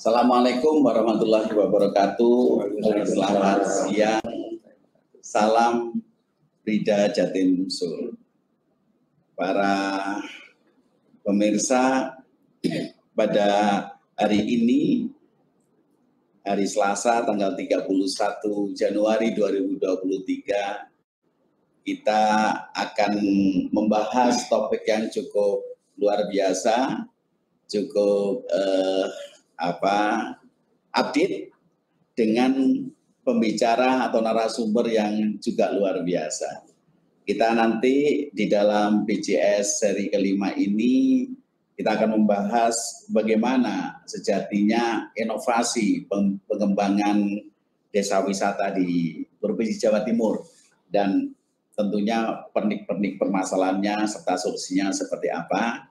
Assalamualaikum warahmatullahi wabarakatuh. Selamat siang. Salam Brida Jatim Sur. Para pemirsa, pada hari ini, hari Selasa tanggal 31 Januari 2023, kita akan membahas topik yang cukup luar biasa, cukup update dengan pembicara atau narasumber yang juga luar biasa. Kita nanti di dalam BJS seri kelima ini kita akan membahas bagaimana sejatinya inovasi pengembangan desa wisata di Provinsi Jawa Timur dan tentunya pernik-pernik permasalahannya serta solusinya seperti apa.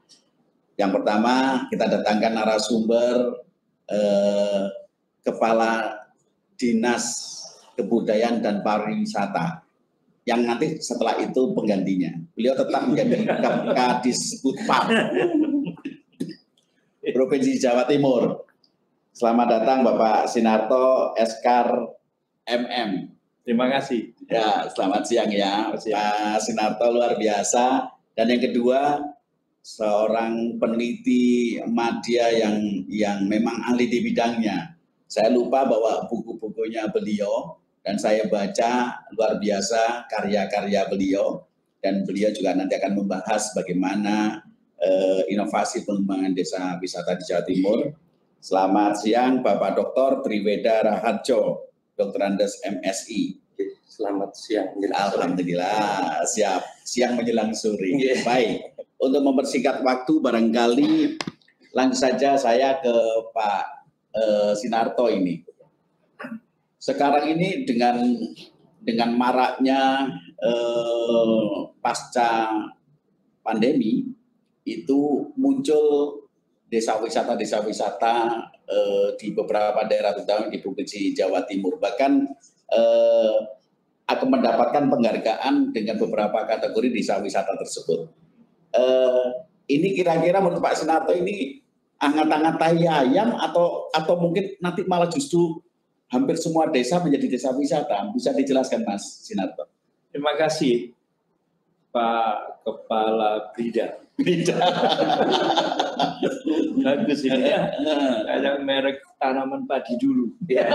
Yang pertama kita datangkan narasumber Kepala Dinas Kebudayaan dan Pariwisata yang nanti setelah itu penggantinya. Beliau tetap menjadi Kadisbudpar Provinsi Jawa Timur. Selamat datang Bapak Sinarto Eskar MM. Terima kasih. Ya, selamat siang ya. Pak Sinarto luar biasa. Dan yang kedua, seorang peneliti media yang memang ahli di bidangnya. Saya lupa bawa buku-bukunya beliau dan saya baca luar biasa karya-karya beliau, dan beliau juga nanti akan membahas bagaimana inovasi pengembangan desa wisata di Jawa Timur. Selamat siang Bapak Dr. Triweda Raharjo, Dr. Andes MSI. Selamat siang. Alhamdulillah, siap. Siang menjelang sore. Baik. Untuk mempersingkat waktu, barangkali langsung saja saya ke Pak Sinarto ini. Sekarang ini dengan maraknya pasca pandemi itu muncul desa wisata di beberapa daerah terutama di Provinsi Jawa Timur, bahkan akan mendapatkan penghargaan dengan beberapa kategori desa wisata tersebut. Ini kira-kira menurut Pak Sinarto ini angat-angat tai ayam atau mungkin nanti malah justru hampir semua desa menjadi desa wisata? Bisa dijelaskan Mas Sinarto? Terima kasih Pak Kepala Brida. Bagus ini ya. Ada merek tanaman padi dulu. Ya.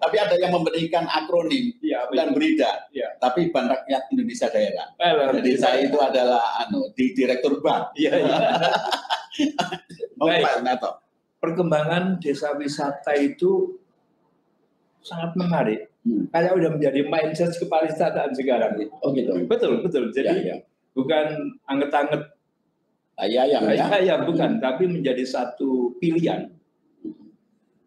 Tapi ada yang memberikan akronim ya, dan Brida. Ya. Tapi Bank Rakyat Indonesia Daerah. Jadi Brida. saya itu adalah di Direktur Bank. Iya. Baik, Pak Sinarto. Perkembangan desa wisata itu sangat menarik. Kayak udah menjadi mindset kepariwisataan sekarang. Oh gitu. Betul. Jadi bukan anget-anget ayam, bukan, tapi menjadi satu pilihan.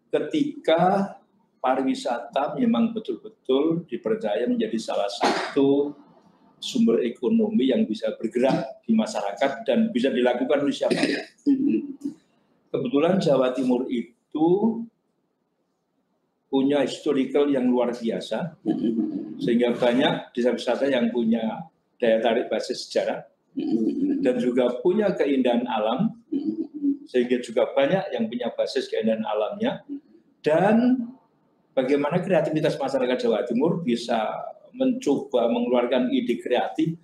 Ketika pariwisata memang betul-betul dipercaya menjadi salah satu sumber ekonomi yang bisa bergerak di masyarakat dan bisa dilakukan oleh siapa. Kebetulan Jawa Timur itu punya historical yang luar biasa, sehingga banyak desa wisata yang punya daya tarik basis sejarah, dan juga punya keindahan alam, sehingga juga banyak yang punya basis keindahan alamnya, dan bagaimana kreativitas masyarakat Jawa Timur bisa mencoba mengeluarkan ide kreatif,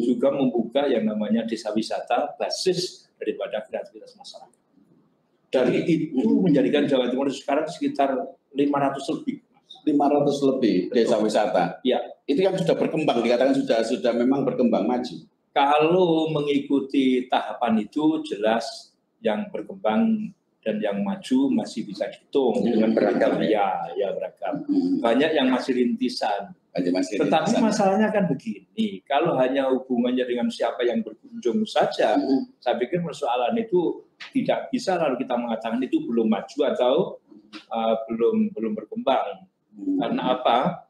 juga membuka yang namanya desa wisata basis daripada kreativitas masyarakat. Dari itu menjadikan Jawa Timur sekarang sekitar 500 lebih. 500 lebih desa wisata. Ya, itu yang sudah berkembang, dikatakan sudah memang berkembang maju. Kalau mengikuti tahapan itu jelas yang berkembang dan yang maju masih bisa dihitung dengan beragam beragam. Banyak yang masih rintisan. Tetapi masalahnya kan begini, kalau hanya hubungannya dengan siapa yang berkunjung saja, saya pikir persoalan itu tidak bisa lalu kita mengatakan itu belum maju atau belum berkembang. Karena apa?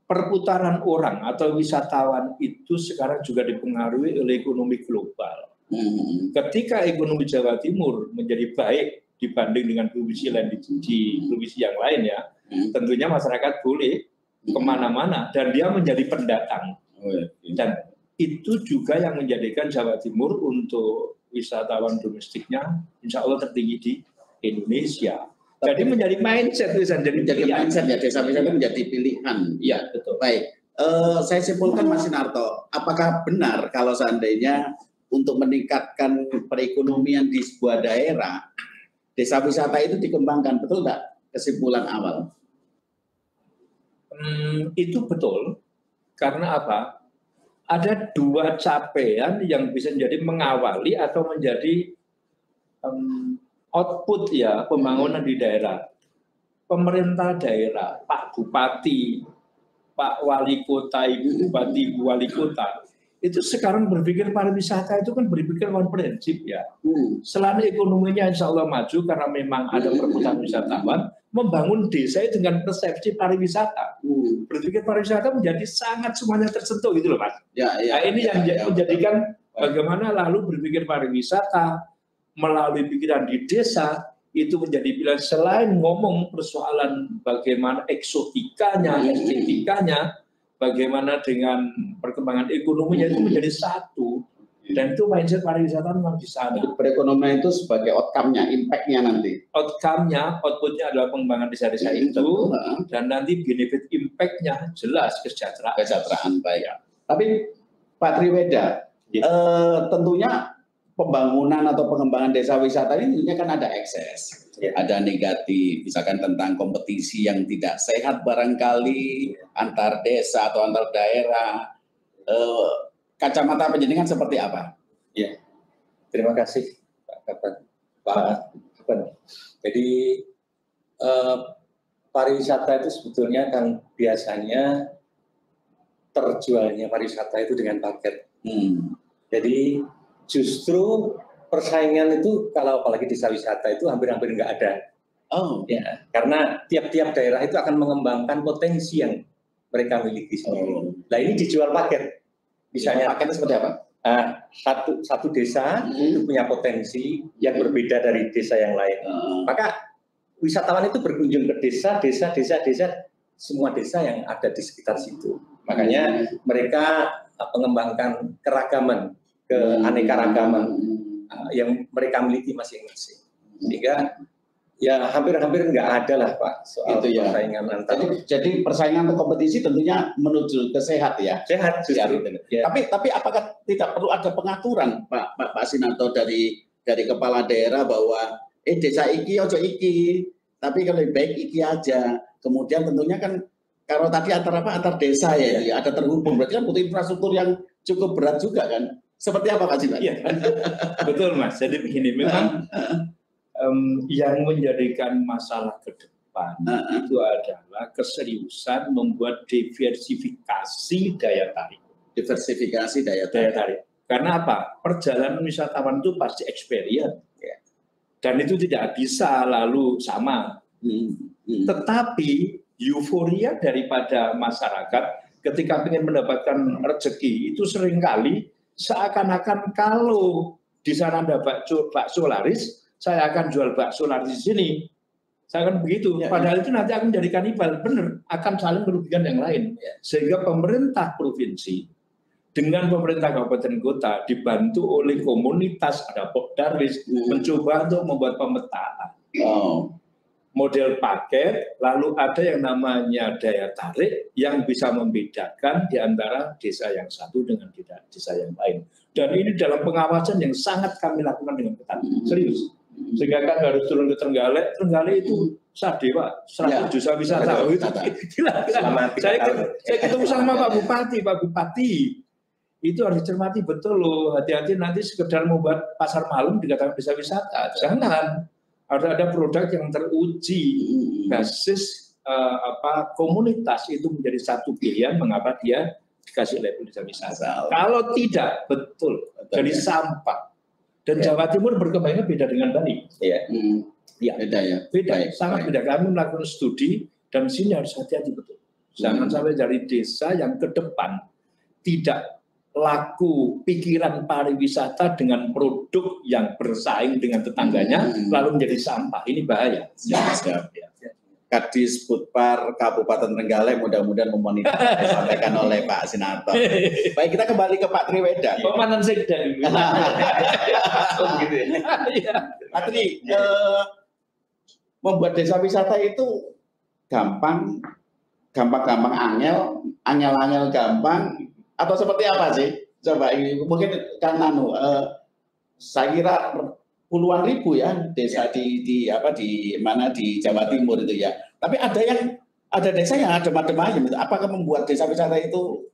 Perputaran orang atau wisatawan itu sekarang juga dipengaruhi oleh ekonomi global. Ketika ekonomi Jawa Timur menjadi baik dibanding dengan provinsi lain di provinsi yang lain ya, tentunya masyarakat boleh kemana-mana dan dia menjadi pendatang. Dan itu juga yang menjadikan Jawa Timur untuk wisatawan domestiknya insya Allah tertinggi di Indonesia. Jadi menjadi mindset, menjadi mindset ya, desa wisata menjadi pilihan. Ya, betul. Baik, saya simpulkan Mas Sinarto, apakah benar kalau seandainya untuk meningkatkan perekonomian di sebuah daerah, desa wisata itu dikembangkan, betul nggak kesimpulan awal? Itu betul, karena apa? Ada dua capaian yang bisa menjadi mengawali atau menjadi output ya pembangunan di daerah. Pemerintah daerah, Pak Bupati, Pak Wali Kota, Ibu Bupati, Ibu Wali Kota, itu sekarang berpikir pariwisata itu kan berpikir komprehensif ya. Selain ekonominya insya Allah maju karena memang ada perputaran wisatawan, membangun desa dengan persepsi pariwisata. Berpikir pariwisata menjadi sangat semuanya tersentuh gitu loh Mas. Nah, ini yang menjadikan bagaimana lalu berpikir pariwisata melalui pikiran di desa itu menjadi pilihan selain ngomong persoalan bagaimana eksotikanya, estetikanya, bagaimana dengan perkembangan ekonominya itu menjadi satu. Dan itu mindset pariwisata memang di sana. Perekonomian itu sebagai outcome-nya, impact-nya nanti. Outcome-nya, output-nya adalah pengembangan desa-desa itu, dan nanti benefit impact-nya jelas kesejahteraan. Kesejahteraan, baik. Tapi Pak Triweda, tentunya pembangunan atau pengembangan desa wisata ini tentunya kan ada ekses, ada negatif, misalkan tentang kompetisi yang tidak sehat barangkali antar desa atau antar daerah. Kacamata penjenengan seperti apa? Ya, terima kasih Pak Kapan. Jadi pariwisata itu sebetulnya kan biasanya terjualnya pariwisata itu dengan paket. Jadi justru persaingan itu kalau apalagi desa wisata itu hampir-hampir nggak ada. Ya, karena tiap-tiap daerah itu akan mengembangkan potensi yang mereka miliki sendiri. Nah ini dijual paket. Misalnya paketnya seperti apa? Satu desa itu punya potensi yang berbeda dari desa yang lain. Maka wisatawan itu berkunjung ke desa, semua desa yang ada di sekitar situ. Makanya mereka mengembangkan keragaman, keanekaragaman yang mereka miliki masing-masing. Sehingga ya hampir-hampir nggak ada lah Pak soal itu ya. Persaingan antar. Jadi persaingan atau kompetisi tentunya menuju ke sehat ya. Sehat justru. Ya. Tapi apakah tidak perlu ada pengaturan Pak Sinarto dari kepala daerah bahwa desa iki ojo iki, tapi kalau lebih baik iki aja. Kemudian tentunya kan kalau tadi antar desa ya, ada terhubung, berarti kan butuh infrastruktur yang cukup berat juga kan. Seperti apa Pak Sinarto? Iya. Betul Mas. Jadi begini, memang yang menjadikan masalah ke depan itu adalah keseriusan membuat diversifikasi daya tarik. Diversifikasi daya tarik. Karena apa? Perjalanan wisatawan itu pasti experience. Dan itu tidak bisa lalu sama. Tetapi euforia daripada masyarakat ketika ingin mendapatkan rezeki itu seringkali seakan-akan kalau di sana ada bakso laris, saya akan jual bakso laris di sini. Saya akan begitu. Padahal itu nanti akan menjadi kanibal. Benar, akan saling merugikan yang lain. Sehingga pemerintah provinsi dengan pemerintah kabupaten kota dibantu oleh komunitas, ada Pokdarwis, mencoba untuk membuat pemetaan. Model paket, lalu ada yang namanya daya tarik yang bisa membedakan di antara desa yang satu dengan desa yang lain. Dan ini dalam pengawasan yang sangat kami lakukan dengan ketat. Serius. Sehingga kan harus turun ke Trenggalek itu sadhe Pak, 100 juta wisata. Gila. Saya ketemu sama Pak Bupati. Itu harus dicermati betul loh. Hati-hati nanti sekedar membuat pasar malam dikatakan desa wisata. Jangan. Ada produk yang teruji basis komunitas itu menjadi satu pilihan mengapa dia dikasih label desa wisata. Kalau tidak betul jadi sampah. Dan Jawa Timur berkembangnya beda dengan Bali. Beda, sangat beda. Kami melakukan studi dan sini harus hati-hati betul. Jangan sampai dari desa yang ke depan tidak laku pikiran pariwisata dengan produk yang bersaing dengan tetangganya lalu menjadi sampah. Ini bahaya. Kadis Putpar Kabupaten Trenggalek mudah-mudahan memonitor yang disampaikan oleh Pak Sinarto. Baik, kita kembali ke Pak Triweda. Komandan Sekda dulu. Gitu ya. Pak Tri, membuat desa wisata itu gampang angel gampang, atau seperti apa sih? Coba ini mungkin Kang Nanu, saya kira puluhan ribu ya desa di mana di Jawa Timur itu ya. Tapi ada desa yang ada macam-macam. Apakah membuat desa wisata itu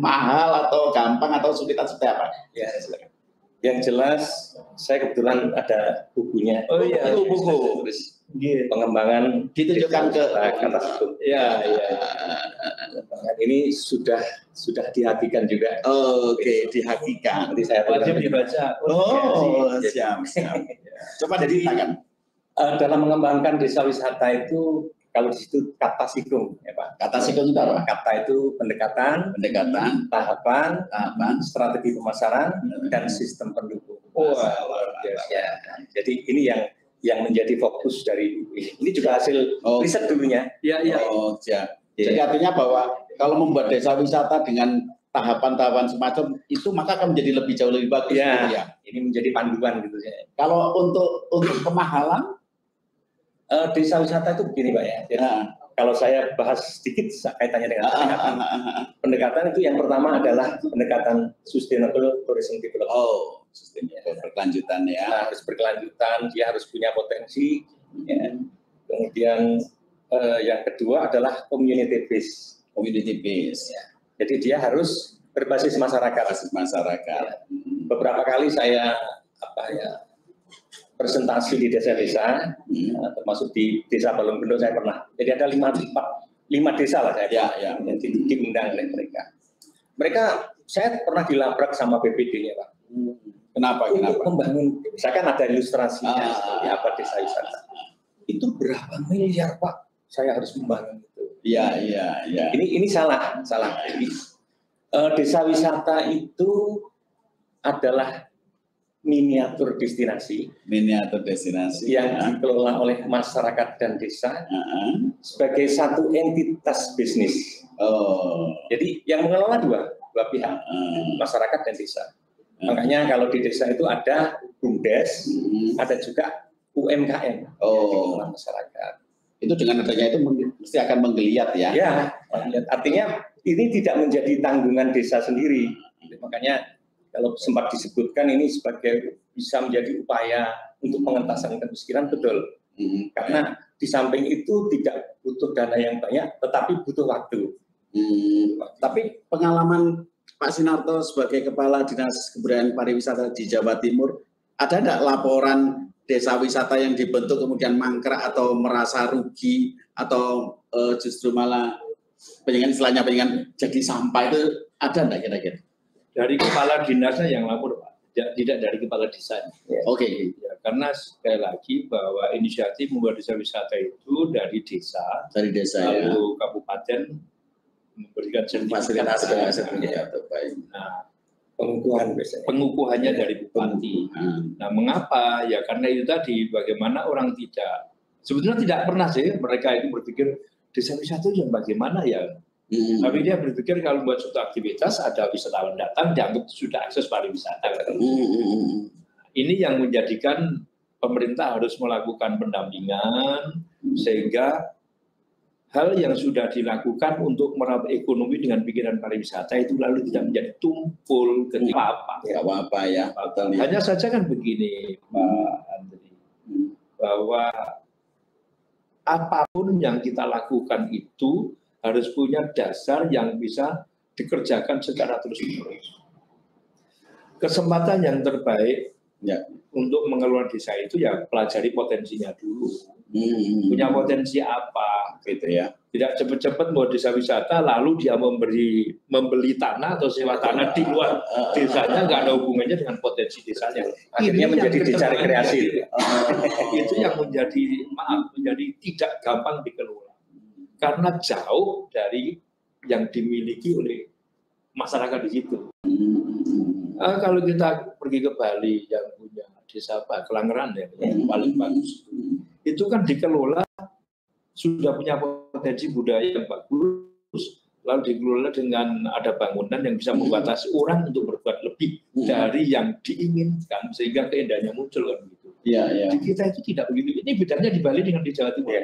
mahal atau gampang atau sulitan seperti apa? Ya, yang jelas saya kebetulan ada bukunya. Oh iya, itu buku. Terus pengembangan Ditunjukkan ke kata hukum. Ya. Pengembangan ini sudah dihakikan juga. Oke, dihakikan. Nanti saya Wajib dibaca. Siap. Coba diceritakan. Dalam mengembangkan desa wisata itu, kalau di situ kata sikung, ya Pak. Kata sikung itu apa? Kata itu pendekatan, tahapan, strategi pemasaran, dan sistem pendukung. Wah, luar biasa. Ya, jadi ini yang menjadi fokus dari buku ini. Ini juga hasil riset dulunya. Iya. Oh, siap. Jadi artinya bahwa kalau membuat desa wisata dengan tahapan-tahapan semacam itu maka akan menjadi jauh lebih bagus. Ya, gitu ya. Ini menjadi panduan gitu ya. Kalau untuk kemahalan, desa wisata itu begini Pak ya. Jadi, kalau saya bahas sedikit kaitannya dengan pendekatan. Pendekatan itu yang pertama adalah pendekatan sustainable tourism development. Sistemnya berkelanjutan ya. Harus berkelanjutan, dia harus punya potensi. Ya. Kemudian yang kedua adalah community based. Ya. Jadi dia harus berbasis masyarakat. Ya. Beberapa kali saya presentasi di desa-desa, termasuk di desa Balongbendo saya pernah. Jadi ada 5 desa lah saya yang diundang oleh mereka. Saya pernah dilabrak sama BPD-nya Pak. Kenapa? Untuk membangun, misalkan ada ilustrasinya seperti apa desa wisata. Itu berapa miliar Pak? Saya harus membangun itu. Iya. Ini salah. Jadi, desa wisata itu adalah miniatur destinasi yang dikelola oleh masyarakat dan desa sebagai satu entitas bisnis. Jadi yang mengelola dua pihak, masyarakat dan desa. Makanya kalau di desa itu ada BUMDes, ada juga UMKM, masyarakat. Itu dengan adanya itu mesti akan menggeliat ya. Ya, artinya ini tidak menjadi tanggungan desa sendiri. Makanya kalau sempat disebutkan ini sebagai bisa menjadi upaya untuk pengentasan kemiskinan, betul. Karena di samping itu tidak butuh dana yang banyak, tetapi butuh waktu. Tapi pengalaman Pak Sinarto sebagai Kepala Dinas Kebudayaan Pariwisata di Jawa Timur, ada tidak laporan desa wisata yang dibentuk kemudian mangkrak atau merasa rugi atau justru malah pengen jadi sampah, itu ada enggak kira-kira? Dari kepala dinasnya yang lapor Pak, tidak dari kepala desanya. Oke. Ya, karena sekali lagi bahwa inisiatif membuat desa wisata itu dari desa, lalu kabupaten memberikan fasilitas. Nah, pengukuhannya dari bupati. Nah, mengapa? Ya karena itu tadi, bagaimana orang sebetulnya tidak pernah sih mereka itu berpikir desa wisata yang bagaimana ya. Tapi dia berpikir kalau buat suatu aktivitas ada wisatawan datang dianggap sudah akses pariwisata. Ini yang menjadikan pemerintah harus melakukan pendampingan sehingga hal yang sudah dilakukan untuk meraup ekonomi dengan pikiran pariwisata itu lalu tidak menjadi tumpul ke apa-apa. Ya. Hanya saja kan begini Pak Andri, bahwa apapun yang kita lakukan itu harus punya dasar yang bisa dikerjakan secara terus-menerus. Kesempatan yang terbaik untuk mengelola desa itu ya pelajari potensinya dulu. Punya potensi apa gitu ya. Tidak cepat-cepat mau desa wisata lalu dia membeli tanah atau sewa tanah di luar desanya, nggak ada hubungannya dengan potensi desanya. Akhirnya menjadi dicari kreasi. Itu yang menjadi tidak gampang dikelola. Karena jauh dari yang dimiliki oleh masyarakat di situ. Kalau kita pergi ke Bali yang punya desa Kelangeran ya, yang paling bagus, itu kan dikelola sudah punya potensi budaya yang bagus, lalu dikelola dengan ada bangunan yang bisa membatasi orang untuk berbuat lebih dari yang diinginkan, sehingga keindahannya muncul kan gitu. Di kita itu tidak begitu. Ini bedanya di Bali dengan di Jawa Timur.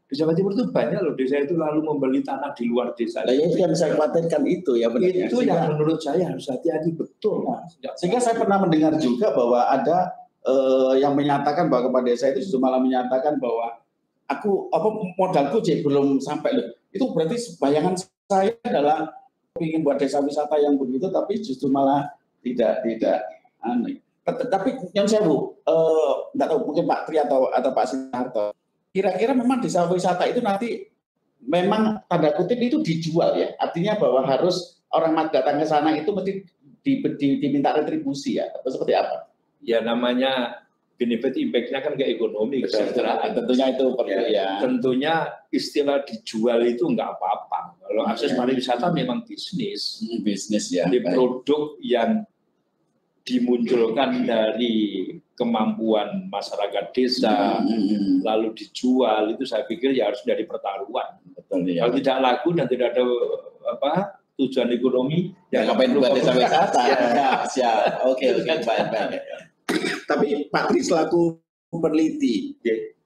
Di Jawa Timur itu banyak loh desa itu lalu membeli tanah di luar desa. Nah, itu yang saya khawatirkan itu ya benar. Itu yang menurut saya harus hati-hati betul. Sehingga saya pernah mendengar juga bahwa ada yang menyatakan bahwa kepala desa itu justru malah menyatakan bahwa modalku belum sampai loh. Itu berarti bayangan saya adalah ingin buat desa wisata yang begitu, tapi justru malah tidak aneh. Tapi yang saya nggak tahu mungkin Pak Tri atau Pak Sinarto, kira-kira memang desa wisata itu nanti memang tanda kutip itu dijual ya, artinya bahwa harus orang datang ke sana itu mesti diminta retribusi ya, atau seperti apa? Ya namanya benefit impact-nya kan ke ekonomi, kesejahteraan. Tentunya itu perlu ya. Tentunya istilah dijual itu nggak apa-apa. Kalau akses pariwisata memang bisnis. Bisnis ya. Di produk yang dimunculkan dari kemampuan masyarakat desa, lalu dijual, itu saya pikir ya harus dari pertaruhan. Betul, ya. Kalau tidak laku dan tidak ada tujuan ekonomi, ya ngapain buat desa wisata? Siap. Oke, baik. Tapi Pak Tri selaku peneliti,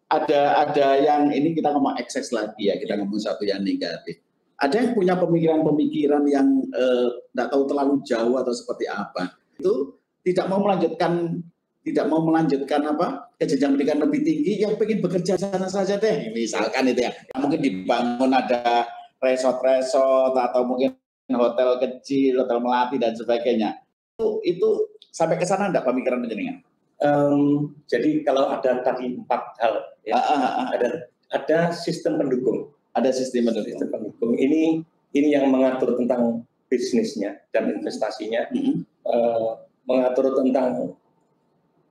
ada yang ini kita ngomong ekses lagi ya, kita ngomong satu yang negatif. Ada yang punya pemikiran yang tidak tahu terlalu jauh atau seperti apa. Itu tidak mau melanjutkan ke jenjang pendidikan lebih tinggi, yang pengen bekerja sana saja deh. Misalkan itu ya, mungkin dibangun ada resort atau mungkin hotel kecil, hotel melati dan sebagainya. Itu sampai ke sana enggak pemikiran penjenengan? Jadi kalau ada tadi 4 hal, ya, ada sistem pendukung. Ada sistem pendukung. Ini yang mengatur tentang bisnisnya dan investasinya, mengatur tentang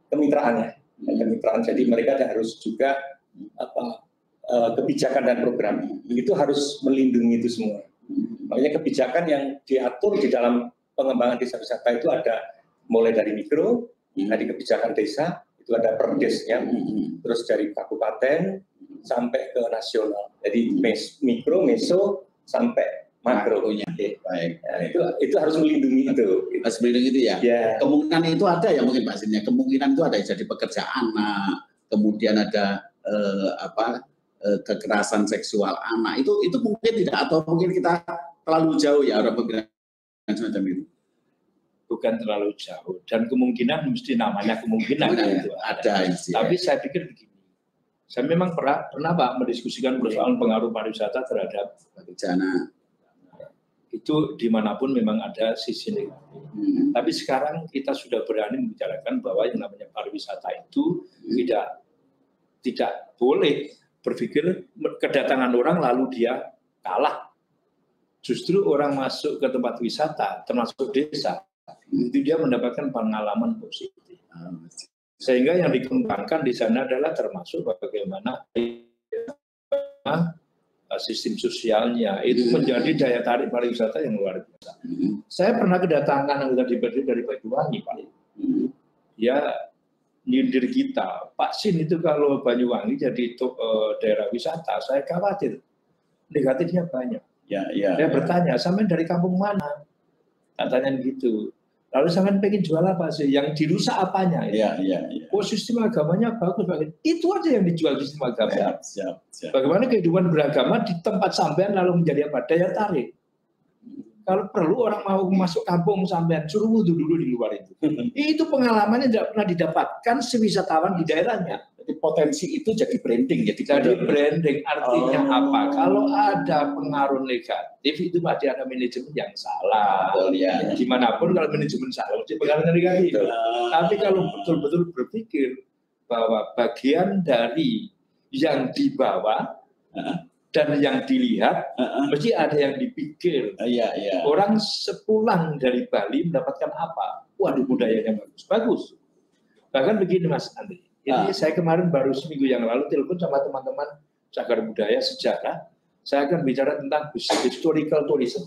kemitraannya. Kemitraan. Jadi mereka harus juga kebijakan dan program itu harus melindungi itu semua. Makanya kebijakan yang diatur di dalam pengembangan desa wisata itu ada mulai dari mikro, dari kebijakan desa itu ada perdesnya, terus dari kabupaten sampai ke nasional. Jadi mikro, meso sampai makronya. Baik. Nah, itu harus melindungi itu. Harus melindungi itu ya. Kemungkinan itu ada ya mungkin Pak Sinnya. Kemungkinan itu ada jadi pekerja anak, kemudian ada kekerasan seksual anak. Itu mungkin tidak, atau mungkin kita terlalu jauh ya orang pemikiran semacam itu. Bukan terlalu jauh, dan kemungkinan mesti namanya kemungkinan itu ada. Tapi saya pikir begini, saya memang pernah Pak mendiskusikan persoalan pengaruh pariwisata terhadap bencana. Itu dimanapun memang ada sisi negatif. Tapi sekarang kita sudah berani membicarakan bahwa yang namanya pariwisata itu tidak boleh berpikir kedatangan orang lalu dia kalah. Justru orang masuk ke tempat wisata, termasuk desa, itu dia mendapatkan pengalaman positif. Sehingga yang dikembangkan di sana adalah termasuk bagaimana sistem sosialnya itu menjadi daya tarik pariwisata yang luar biasa. Saya pernah kedatangan anggota DPRD dari Banyuwangi, Pak. Ya nyindir kita, Pak Sin itu kalau Banyuwangi jadi daerah wisata, saya khawatir negatifnya banyak. Saya bertanya, sampean dari kampung mana? Katanya gitu. Lalu sampean pengen jual apa sih? Yang dirusak apanya? Oh, sistem agamanya bagus, Pak. Itu aja yang dijual sistem agama. Siap. Bagaimana kehidupan beragama di tempat sampean lalu menjadi apa? Daya tarik. Kalau perlu orang mau masuk kampung sampean, suruh wudhu dulu di luar itu. Itu pengalamannya tidak pernah didapatkan sewisatawan di daerahnya. Jadi potensi itu jadi branding. Jadi branding artinya apa? Kalau ada pengaruh negatif itu pasti ada manajemen yang salah. Dimanapun kalau manajemen salah, mesti pengaruh negatif. Tapi kalau betul-betul berpikir bahwa bagian dari yang dibawa dan yang dilihat, mesti ada yang dipikir. Orang sepulang dari Bali mendapatkan apa? Waduh, budayanya bagus. Bahkan begini Mas Andri. Ini saya kemarin baru seminggu yang lalu telepon sama teman-teman cagar budaya sejarah. Saya akan bicara tentang historical tourism.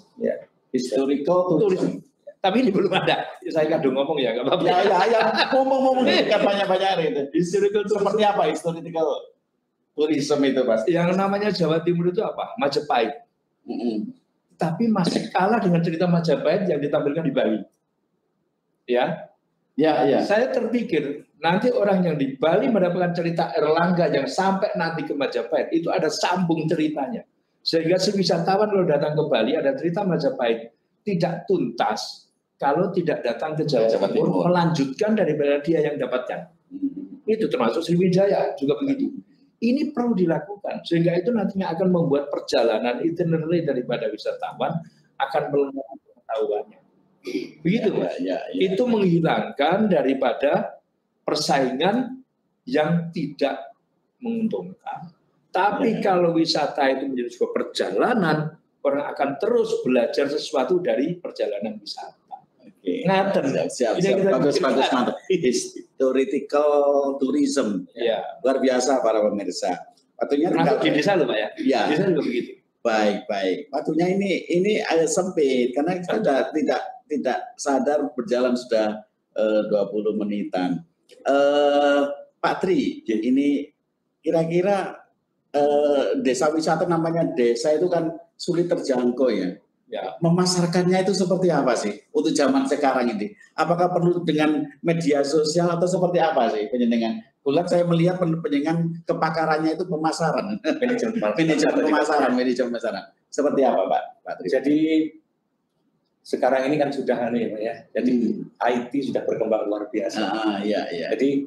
Historical tourism. Tapi ini belum ada. Saya kadang ngomong ya, nggak apa-apa. Ngomong-ngomong banyak-banyak itu. Historical tourism. Seperti apa historical? tourism itu pasti. Yang namanya Jawa Timur itu apa? Majapahit. Tapi masih kalah dengan cerita Majapahit yang ditampilkan di Bali. Ya, Ya. saya terpikir nanti orang yang di Bali mendapatkan cerita Erlangga yang sampai nanti ke Majapahit itu ada sambung ceritanya. Sehingga si wisatawan kalau datang ke Bali ada cerita Majapahit tidak tuntas kalau tidak datang ke Jawa Timur melanjutkan daripada dia yang dapatkan. Itu termasuk Sriwijaya juga begitu. Ini perlu dilakukan sehingga itu nantinya akan membuat perjalanan itinerary daripada wisatawan akan melengkapi pengetahuannya. Begitu, Mas. Ya. Itu menghilangkan daripada persaingan yang tidak menguntungkan. Tapi kalau wisata itu menjadi sebuah perjalanan, orang akan terus belajar sesuatu dari perjalanan wisata. Ngaten. Siap. Bagus. Historical tourism. Ya. Luar biasa para pemirsa. Waktunya termasuk di desa loh Pak ya. Ya. Di desa juga begitu. Baik. Waktunya ini agak sempit karena kita tidak sadar berjalan sudah 20 menitan. Pak Tri, ini kira-kira desa wisata namanya desa itu kan sulit terjangkau ya. Memasarkannya itu seperti apa sih untuk zaman sekarang ini? Apakah perlu dengan media sosial atau seperti apa sih penjenengan? Bulan saya melihat penjenengan kepakarannya itu pemasaran, manajemen pemasaran. Seperti apa Pak Tri? Jadi sekarang ini kan sudah aneh ya. Jadi IT sudah berkembang luar biasa. Iya. Jadi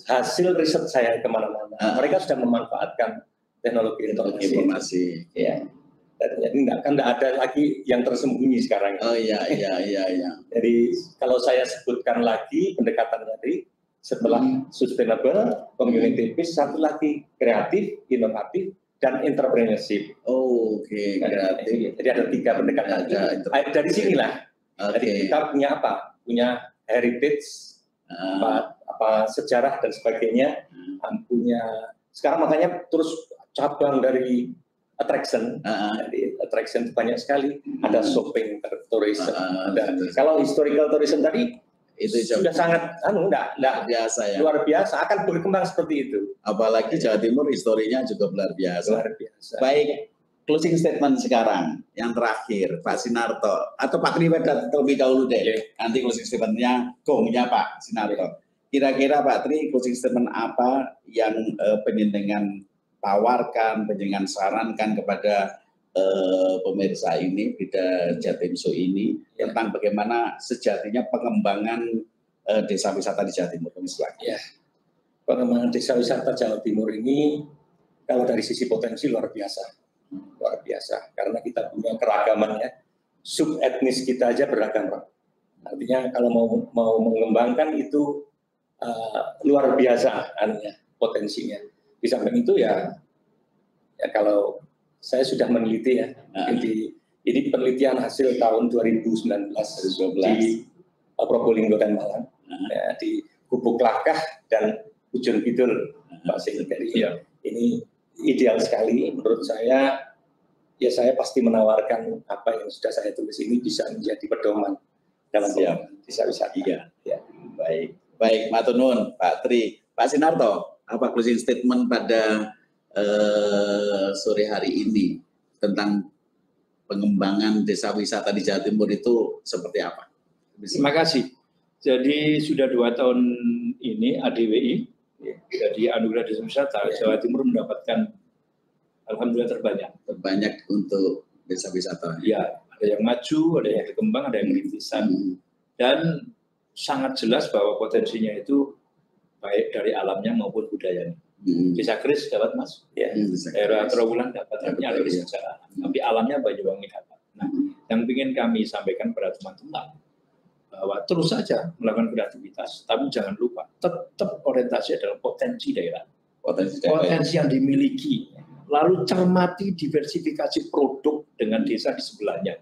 hasil riset saya kemana-mana, mereka sudah memanfaatkan teknologi informasi. Ya. Jadi tidak ada lagi yang tersembunyi sekarang. Oh iya. Jadi kalau saya sebutkan lagi pendekatan tadi, setelah sustainable, community based, satu lagi kreatif, inovatif, dan entrepreneurship. Oke. Kreatif. Jadi ada 3 pendekatan. Dari sinilah. Jadi kita punya apa? Punya heritage, apa sejarah dan sebagainya. Punya sekarang makanya terus cabang dari attraction. Jadi attraction banyak sekali. Ada shopping tourism. Kalau historical tourism tadi itu sudah sangat enggak biasa ya. Luar biasa, akan berkembang seperti itu. Apalagi Jawa Timur historinya juga luar biasa. Baik, closing statement sekarang yang terakhir Pak Sinarto atau Pak Tri terlebih dahulu deh. Nanti closing statementnya gongnya Pak Sinarto. Kira-kira Pak Tri closing statement apa yang penjenengan tawarkan, penjenengan sarankan kepada pemirsa ini, Bida Jatim Show ini tentang bagaimana sejatinya pengembangan desa wisata di Jawa Timur. Ya, pengembangan desa wisata Jawa Timur ini kalau dari sisi potensi luar biasa, karena kita punya keragamannya, sub etnis kita aja beragam, Pak. Artinya kalau mau mengembangkan itu luar biasa potensinya. Di samping itu ya kalau saya sudah meneliti ya, ini penelitian hasil tahun 2019 di Probolinggo dan Malang, di Gubuk Lakah dan Ujung Kidul, Pak Sing. Ini ideal sekali menurut saya. Ya saya pasti menawarkan apa yang sudah saya tulis ini bisa menjadi pedoman dalam desa wisata. Ya. Baik, matur nuwun Pak Tri. Pak Sinarto, apa closing statement pada sore hari ini tentang pengembangan desa wisata di Jawa Timur itu seperti apa? Terima kasih. Jadi sudah 2 tahun ini ADWI, jadi Anugerah Desa Wisata Jawa Timur mendapatkan alhamdulillah terbanyak untuk desa wisata. Ya, ada yang maju, ada yang berkembang, ada yang rintisan, dan sangat jelas bahwa potensinya itu baik dari alamnya maupun budayanya. Desa Kris dapat Mas, daerah Trawulan dapat, artinya ada sejarah. Tapi alamnya Banyuwangi dapat. Nah, yang ingin kami sampaikan pada teman-teman bahwa terus saja melakukan kreativitas, tapi jangan lupa tetap orientasi adalah potensi daerah, potensi yang dimiliki. Lalu cermati diversifikasi produk dengan desa di sebelahnya.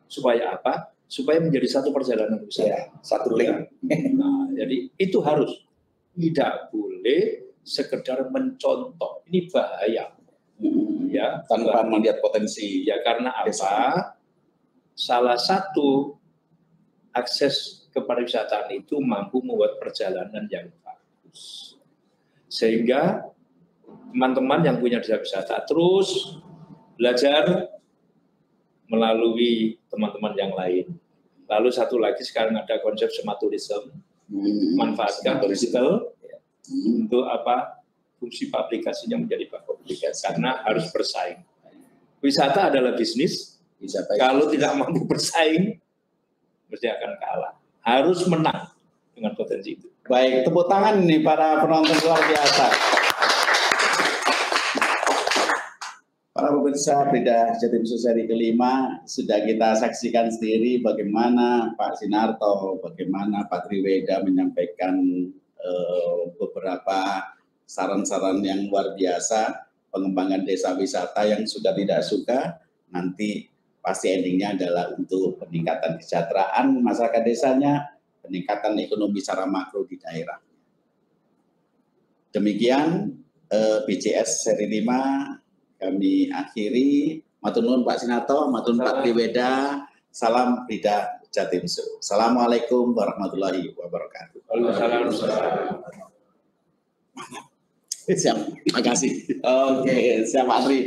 Supaya apa? Supaya menjadi satu perjalanan wisata, satu link. Nah, jadi itu harus tidak boleh sekedar mencontoh, ini bahaya, ya tanpa melihat potensi. Ya karena apa? Salah satu akses ke pariwisata itu mampu membuat perjalanan yang bagus, sehingga teman-teman yang punya desa wisata terus belajar melalui teman-teman yang lain. Lalu satu lagi sekarang ada konsep smart tourism, manfaatkan digital untuk apa fungsi aplikasinya menjadi aplikasi karena harus bersaing. Wisata adalah bisnis. Kalau tidak mampu bersaing, mesti akan kalah. Harus menang dengan potensi itu. Baik, tepuk tangan nih para penonton luar biasa. Para pemirsa Brida Jatim seri kelima sudah kita saksikan sendiri bagaimana Pak Sinarto, bagaimana Pak Triweda menyampaikan beberapa saran-saran yang luar biasa pengembangan desa wisata yang sudah tidak suka nanti pasti endingnya adalah untuk peningkatan kesejahteraan masyarakat desanya, peningkatan ekonomi secara makro di daerah. Demikian BJS seri 5 kami akhiri. Matur nuwun Pak Sinarto, matur nuwun Pak Triweda. Salam Brida Jatim. Assalamualaikum warahmatullahi wabarakatuh. Waalaikumsalam. Siap, terima kasih. Oke, siap Pak Tri.